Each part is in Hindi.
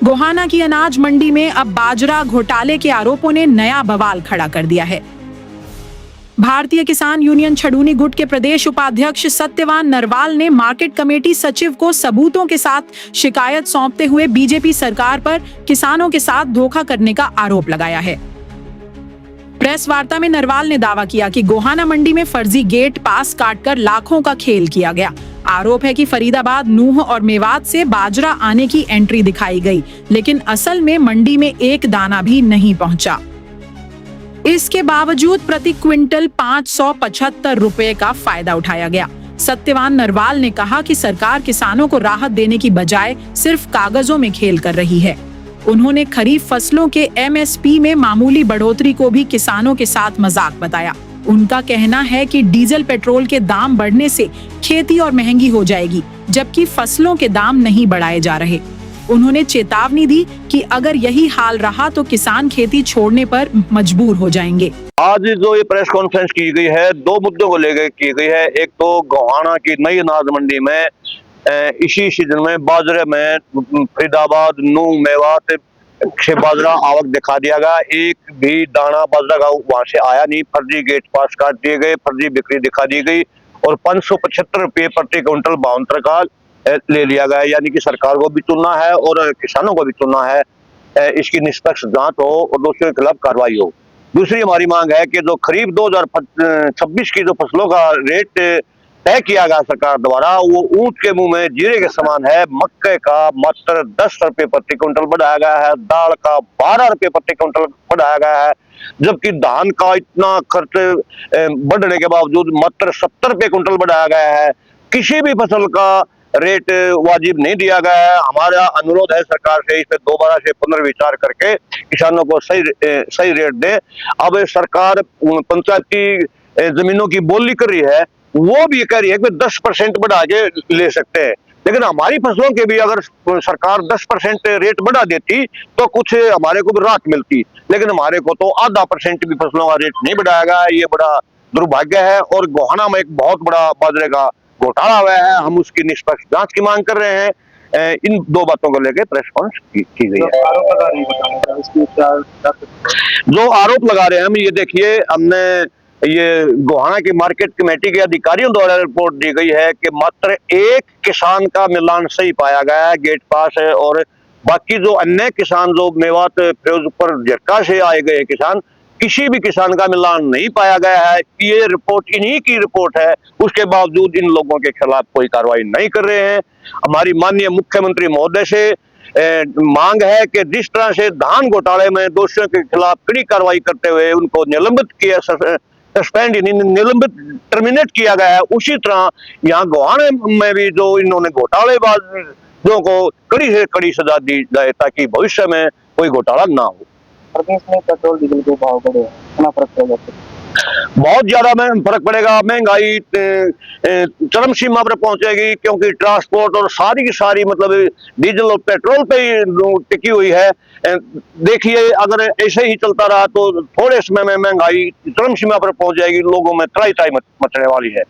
गोहाना की अनाज मंडी में अब बाजरा घोटाले के आरोपों ने नया बवाल खड़ा कर दिया है। भारतीय किसान यूनियन छड़ूनी गुट के प्रदेश उपाध्यक्ष सत्यवान नरवाल ने मार्केट कमेटी सचिव को सबूतों के साथ शिकायत सौंपते हुए बीजेपी सरकार पर किसानों के साथ धोखा करने का आरोप लगाया है। प्रेस वार्ता में नरवाल ने दावा किया कि गोहाना मंडी में फर्जी गेट पास काटकर लाखों का खेल किया गया। आरोप है कि फरीदाबाद, नूह और मेवात से बाजरा आने की एंट्री दिखाई गई, लेकिन असल में मंडी में एक दाना भी नहीं पहुंचा। इसके बावजूद प्रति क्विंटल 575 रुपए का फायदा उठाया गया। सत्यवान नरवाल ने कहा कि सरकार किसानों को राहत देने की बजाय सिर्फ कागजों में खेल कर रही है। उन्होंने खरीफ फसलों के एमएसपी में मामूली बढ़ोतरी को भी किसानों के साथ मजाक बताया। उनका कहना है कि डीजल पेट्रोल के दाम बढ़ने से खेती और महंगी हो जाएगी, जबकि फसलों के दाम नहीं बढ़ाए जा रहे। उन्होंने चेतावनी दी कि अगर यही हाल रहा तो किसान खेती छोड़ने पर मजबूर हो जाएंगे। आज जो ये प्रेस कॉन्फ्रेंस की गई है, दो मुद्दों को लेकर की गई है। एक तो गोहाना की नई अनाज मंडी में इसी सीजन में बाजरे में फरीदाबाद, नूह, मेवात से बाजरा आवक दिखा दिया गया। एक भी दाना बाजरा का वहां से आया नहीं। फर्जी गेट पास काट दिए गए, फर्जी बिक्री दिखा दी गई और 575 रुपये प्रति क्विंटल 72 का ले लिया गया। यानी कि सरकार को भी चुनना है और किसानों को भी चुनना है। इसकी निष्पक्ष जांच हो और दोषियों के खिलाफ कार्रवाई हो। दूसरी हमारी मांग है कि जो खरीफ 2026 की जो फसलों का रेट तय किया गया सरकार द्वारा, वो ऊंट के मुंह में जीरे के समान है। मक्के का मात्र 10 रुपये प्रति क्विंटल बढ़ाया गया है, दाल का 12 रुपये प्रति क्विंटल बढ़ाया गया है, जबकि धान का इतना खर्च बढ़ने के बावजूद मात्र 70 रुपये क्विंटल बढ़ाया गया है। किसी भी फसल का रेट वाजिब नहीं दिया गया है। हमारा अनुरोध है सरकार से इस पे दोबारा से पुनर्विचार करके किसानों को सही रेट दे। अब सरकार पंचायती जमीनों की बोली कर रही है, वो भी कह रही है कि 10% बढ़ा के ले सकते हैं, लेकिन हमारी फसलों के भी अगर सरकार 10% रेट बढ़ा देती तो कुछ हमारे को भी राहत मिलती, लेकिन हमारे को तो आधा % भी फसलों का रेट नहीं बढ़ाया गया। ये बड़ा दुर्भाग्य है और गोहाना में एक बहुत बड़ा बाजरे का घोटाला हुआ है। हम उसकी निष्पक्ष जांच की मांग कर रहे हैं। इन दो बातों को लेकर प्रेस कॉन्फ्रेंस की गई है। जो आरोप लगा रहे हैं हम, ये देखिए, हमने ये गोहाना की मार्केट कमेटी के अधिकारियों द्वारा रिपोर्ट दी गई है कि मात्र एक किसान का मिलान सही पाया गया है, गेट पास है, और बाकी जो अन्य किसान जो मेवात, फिरोजपुर, झरका से आए गए किसान, किसी भी किसान का मिलान नहीं पाया गया है। ये रिपोर्ट इन्हीं की रिपोर्ट है, उसके बावजूद इन लोगों के खिलाफ कोई कार्रवाई नहीं कर रहे हैं। हमारी माननीय मुख्यमंत्री महोदय से मांग है कि जिस तरह से धान घोटाले में दोषियों के खिलाफ कड़ी कार्रवाई करते हुए उनको निलंबित किया, सस्पेंड निलंबित टर्मिनेट किया गया है, उसी तरह यहाँ गोहाना में भी जो इन्होंने घोटालेबाजों को कड़ी से कड़ी सजा दी जाए ताकि भविष्य में कोई घोटाला ना हो। प्रदेश में पेट्रोल डीजल के भाव बढ़े, कितना फर्क पड़ेगा? बहुत ज्यादा फर्क पड़ेगा। महंगाई चरम सीमा पर पहुंचेगी, क्योंकि ट्रांसपोर्ट और सारी की सारी मतलब डीजल और पेट्रोल पे ही टिकी हुई है। देखिए, अगर ऐसे ही चलता रहा तो थोड़े समय में महंगाई चरम सीमा पर पहुंच जाएगी, लोगों में त्राही मचने वाली है।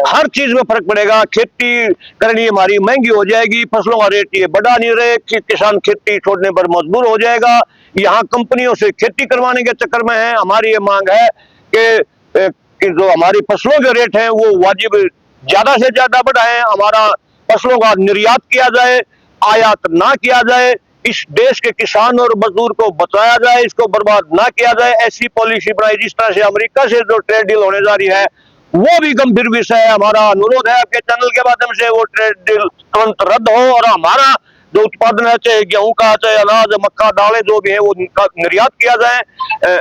हर चीज में फर्क पड़ेगा। खेती करनी हमारी महंगी हो जाएगी, फसलों का रेट ये बढ़ा नहीं रहे, किसान खेती छोड़ने पर मजबूर हो जाएगा। यहाँ कंपनियों से खेती करवाने के चक्कर में है। हमारी ये मांग है कि जो हमारी फसलों के रेट हैं वो वाजिब ज्यादा से ज्यादा बढ़ाएं, हमारा फसलों का निर्यात किया जाए, आयात ना किया जाए, इस देश के किसान और मजदूर को बचाया जाए, इसको बर्बाद ना किया जाए। ऐसी पॉलिसी बनाई जिस तरह से अमेरिका से जो ट्रेड डील होने जा रही है वो भी गंभीर विषय है। हमारा अनुरोध है आपके चैनल के माध्यम से वो ट्रेड डील तुरंत रद्द हो और हमारा जो उत्पादन है, चाहे गेहूं का, चाहे अनाज, मक्का, दालें जो भी है, वो निर्यात किया जाए।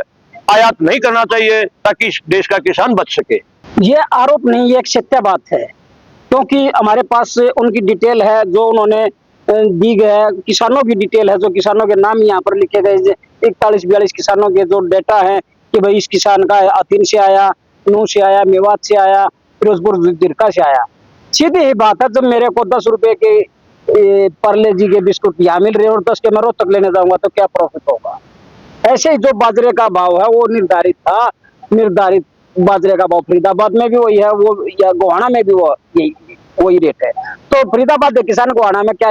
आयात नहीं करना चाहिए ताकि देश का किसान बच सके। ये आरोप नहीं, ये एक सत्य बात है, क्योंकि हमारे पास उनकी डिटेल है जो उन्होंने दी गई है। किसानों की डिटेल है, जो किसानों के नाम यहाँ पर लिखे गए 41-42 किसानों के जो डेटा है कि भाई इस किसान का अतीन से आया, नूह से आया, मेवात से आया, फिरोजपुर, झरका से आया। सीधी ही बात है, जब मेरे को 10 रुपए के परले जी के बिस्कुट यहाँ मिल रहे हैं और 10 के मैं रोहतक लेने जाऊंगा तो क्या प्रॉफिट होगा? ऐसे ही जो बाजरे का भाव है वो निर्धारित था। निर्धारित बाजरे का भाव फरीदाबाद में भी वही है, वो या गोहाना में भी वही रेट है। तो फरीदाबाद के किसान गोहाना में क्या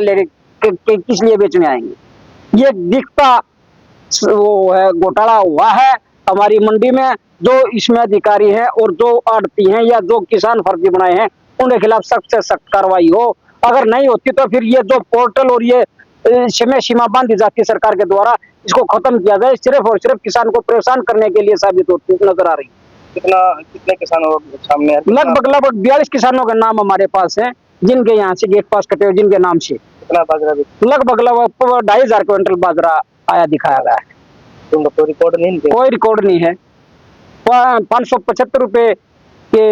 किस लिए बेचने आएंगे। ये दिखता वो है घोटाला हुआ है हमारी मंडी में। जो इसमें अधिकारी हैं और जो आड़ती हैं या जो किसान फर्जी बनाए हैं उनके खिलाफ सख्त से सख्त कार्रवाई हो। अगर नहीं होती तो फिर ये जो पोर्टल और ये समय सीमा बांधी जाती है सरकार के द्वारा, इसको खत्म किया जाए। सिर्फ और सिर्फ किसान को परेशान करने के लिए साबित होती नजर आ रही। कितने किसानों के सामने लगभग 42 किसानों के नाम हमारे पास हैं जिनके यहाँ से गेट पास कटे हुए, जिनके नाम से कितना बाजरा लगभग 2,500 क्विंटल बाजरा आया दिखाया गया है। तो रिकॉर्ड नहीं, कोई रिकॉर्ड नहीं है। 575 रुपए के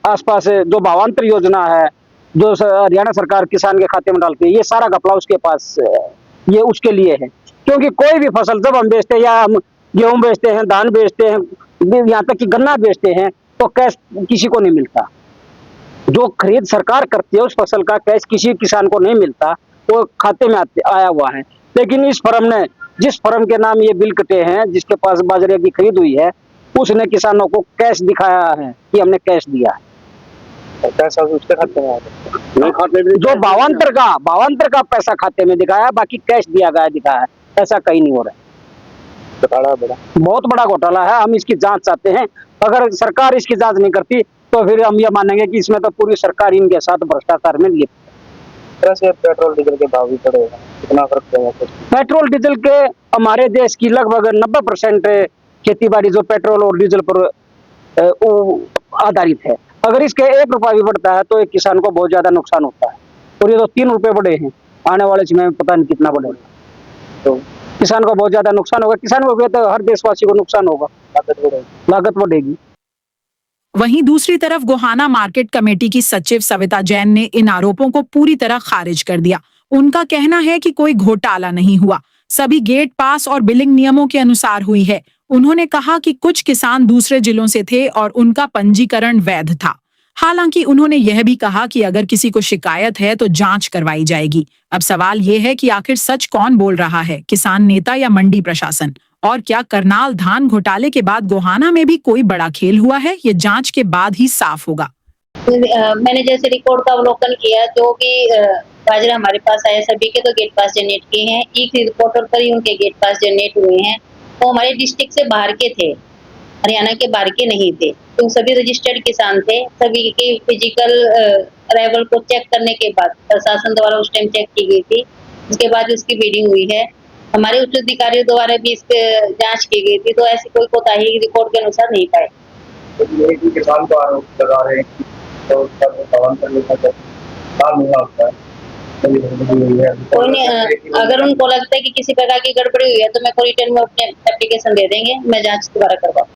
आसपास जो भावांतर योजना है जो हरियाणा सरकार किसान के खाते में डालती है, ये सारा घपला उसके पास ये उसके लिए है। क्योंकि कोई भी फसल जब हम बेचते हैं या हम गेहूं बेचते हैं, धान बेचते हैं, यहाँ तक कि गन्ना बेचते हैं, तो कैश किसी को नहीं मिलता। जो खरीद सरकार करती है उस फसल का कैश किसी किसान को नहीं मिलता, वो खाते में आया हुआ है। लेकिन इस फर्म ने, जिस फर्म के नाम ये बिल कटे हैं, जिसके पास बाजरे की खरीद हुई है, उसने किसानों को कैश दिखाया है कि हमने कैश दिया है। पैसा उसके खाते में जो भावांतर का पैसा खाते में दिखाया, बाकी कैश दिया गया दिखाया है, ऐसा कहीं नहीं हो रहा है। बहुत बड़ा घोटाला है। हम इसकी जांच चाहते हैं। अगर सरकार इसकी जांच नहीं करती तो फिर हम ये मानेंगे कि इसमें तो पूरी सरकार इनके साथ भ्रष्टाचार में लिप्त है। पेट्रोल डीजल के भाव भी बढ़ेगा, कितना फर्क पड़ेगा? पेट्रोल डीजल के हमारे देश की लगभग 90% खेती बाड़ी जो पेट्रोल और डीजल पर आधारित है। अगर इसके 1 रुपया भी बढ़ता है तो एक किसान को बहुत ज्यादा नुकसान होता है। और ये तो 3 रुपए बढ़े हैं, आने वाले समय में पता नहीं कितना बढ़ेगा। तो किसान को बहुत ज्यादा नुकसान होगा। किसान को तो हर देशवासी को नुकसान होगा, लागत बढ़ेगी। वहीं दूसरी तरफ गोहाना मार्केट कमेटी की सचिव सविता जैन ने इन आरोपों को पूरी तरह खारिज कर दिया। उनका कहना है कि कोई घोटाला नहीं हुआ, सभी गेट पास और बिलिंग नियमों के अनुसार हुई है। उन्होंने कहा कि कुछ किसान दूसरे जिलों से थे और उनका पंजीकरण वैध था। हालांकि उन्होंने यह भी कहा कि अगर किसी को शिकायत है तो जांच करवाई जाएगी। अब सवाल यह है कि आखिर सच कौन बोल रहा है, किसान नेता या मंडी प्रशासन? और क्या करनाल धान घोटाले के बाद गोहाना में भी कोई बड़ा खेल हुआ है? ये जांच के बाद ही साफ होगा। मैंने जैसे रिकॉर्ड का अवलोकन किया, जो कि बाजरा हमारे पास आया सभी के तो गेट पास जनरेट किए हैं। एक रिपोर्टर पर ही उनके गेट पास जनरेट हुए हैं। वो हमारे डिस्ट्रिक्ट से बाहर के थे, हरियाणा के बाहर के नहीं थे। तो सभी रजिस्टर्ड किसान थे। सभी के फिजिकल अराइवल को चेक करने के बाद प्रशासन द्वारा उस टाइम चेक की गई थी। उसके बाद उसकी बीडिंग हुई है। हमारे उच्च अधिकारियों द्वारा भी इसकी जांच की गई थी, तो ऐसी कोई कोताही रिकॉर्ड के अनुसार नहीं पाई। तो किसान को आरोप लगा रहे हैं तो उसका कोई नहीं, अगर उनको लगता है कि किसी प्रकार की गड़बड़ी हुई है तो मैं को रिटर्न में अपने एप्लीकेशन दे देंगे, मैं जांच दोबारा करवाऊँ।